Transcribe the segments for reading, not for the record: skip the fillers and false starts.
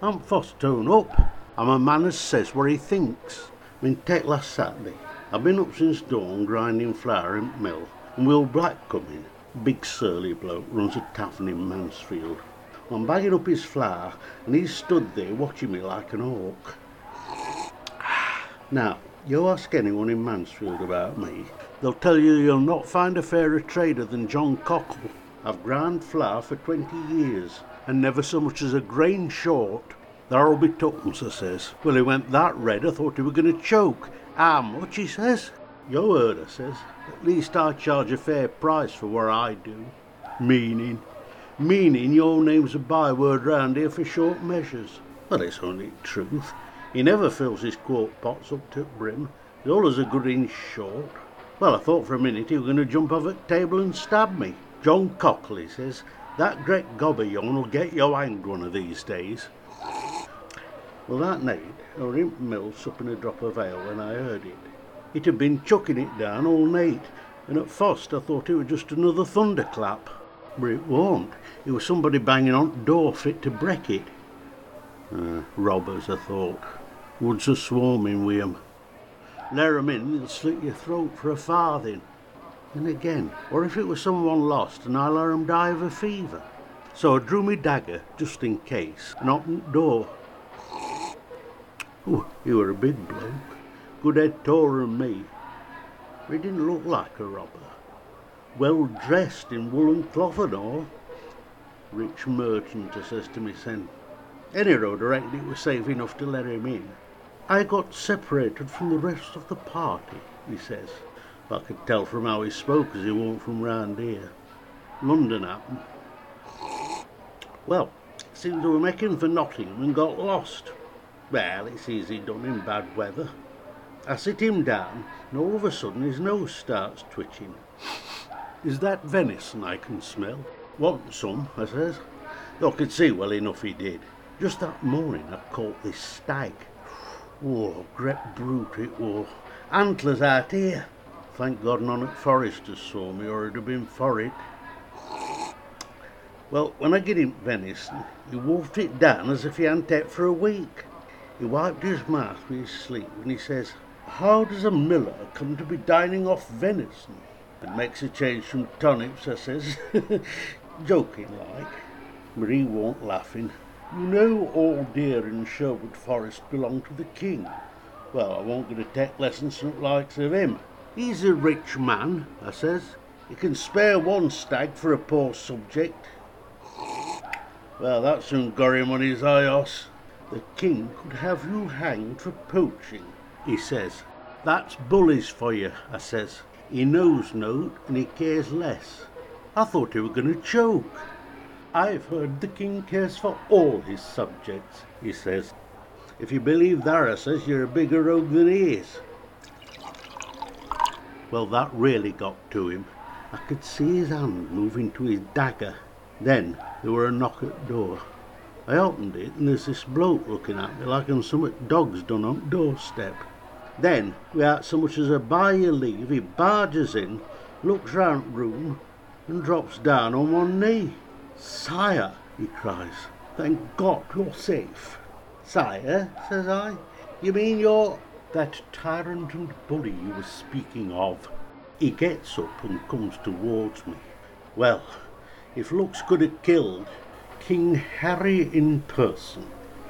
I'm forced to own up. I'm a man as says what he thinks. Take last Saturday. I've been up since dawn grinding flour in the mill, and Will Black come in. Big surly bloke, runs a tavern in Mansfield. I'm bagging up his flour, and he's stood there watching me like an hawk. Now, you ask anyone in Mansfield about me, they'll tell you you'll not find a fairer trader than John Cockle. I've ground flour for 20 years, and never so much as a grain short. There'll be tuppence, I says. Well, he went that red, I thought he were going to choke. How much, he says. You heard, I says. At least I charge a fair price for what I do. Meaning your name's a byword round here for short measures. Well, it's only truth. He never fills his quart pots up to the brim. He's always a good inch short. Well, I thought for a minute he was going to jump off at the table and stab me. John Cockle, he says, that great gob of yourn will get you hanged one of these days. Well, that night, I was in the mill supping a drop of ale when I heard it. It had been chucking it down all night, and at first I thought it was just another thunderclap. But it wasn't. It was somebody banging on the door fit to break it. Robbers, I thought. Woods are swarming with 'em. Let 'em in, they'll slit your throat for a farthing. And again, or if it was someone lost and I let 'em die of a fever. So I drew my dagger, just in case, and opened the door. He were a big bloke, good head taller than me. But he didn't look like a robber. Well dressed in woolen cloth and all. Rich merchant, I says to me sen. Any road, I reckoned it was safe enough to let him in. I got separated from the rest of the party, he says. But I could tell from how he spoke as he weren't from round here. London happened. Well, seems they were making for Nottingham and got lost. Well, it's easy done in bad weather. I sit him down, and all of a sudden his nose starts twitching. Is that venison I can smell? Want some, I says. I could see well enough he did. Just that morning I caught this stag. Oh, great brute it was. Antlers out here. Thank God none at Foresters saw me, or it'd have been for it. Well, when I get him venison, he wolfed it down as if he hadn't ate for a week. He wiped his mouth with his sleeve and he says, how does a miller come to be dining off venison? It makes a change from turnips, I says, joking like. But he won't laughing. You know all deer in Sherwood Forest belong to the king. Well, I won't go to take lessons from the likes of him. He's a rich man, I says. He can spare one stag for a poor subject. Well, that soon got him on his high horse. The king could have you hanged for poaching, he says. That's bullies for you, I says. He knows nought and he cares less. I thought he were going to choke. I've heard the king cares for all his subjects, he says. If you believe that, I says, you're a bigger rogue than he is. Well, that really got to him. I could see his hand moving to his dagger. Then there were a knock at the door. I opened it and there's this bloke looking at me like I'm something dogs done on the doorstep. Then, without so much as a by your leave, he barges in, looks round the room and drops down on one knee. Sire, he cries, thank God you're safe. Sire, says I, you mean you're that tyrant and bully you were speaking of? He gets up and comes towards me. Well, if looks could have killed, King Harry in person,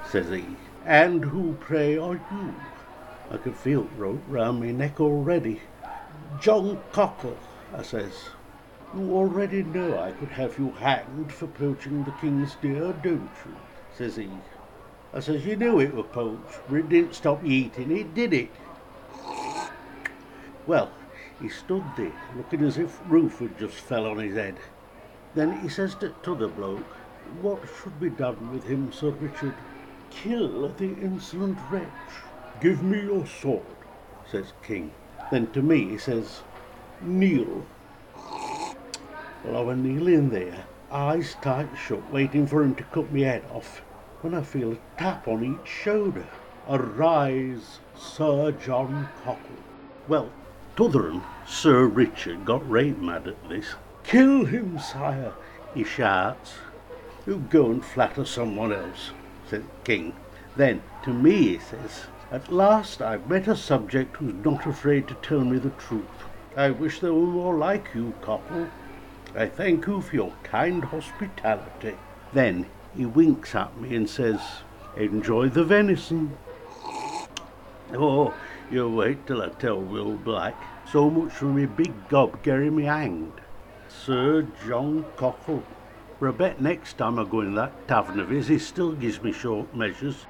says he. And who, pray, are you? I could feel the rope round my neck already. John Cockle, I says. You already know I could have you hanged for poaching the king's deer, don't you? Says he. I says, you knew it were poached, but it didn't stop you eating it, did it? Well, he stood there, looking as if roof had just fell on his head. Then he says to t'other bloke, what should be done with him, Sir Richard? Kill the insolent wretch. Give me your sword, says King. Then to me he says, kneel. Well, I was kneeling there, eyes tight shut, waiting for him to cut me head off, when I feel a tap on each shoulder. Arise, Sir John Cockle. Well, t'other Sir Richard got right mad at this. Kill him, sire, he shouts. You go and flatter someone else, said the king. Then to me he says, "At last I've met a subject who's not afraid to tell me the truth. I wish there were more like you, Cockle. I thank you for your kind hospitality." Then he winks at me and says, "Enjoy the venison." Oh, you wait till I tell Will Black. So much for me big gob getting me hanged. Sir John Cockle. For I bet next time I go in that tavern of his, he still gives me short measures.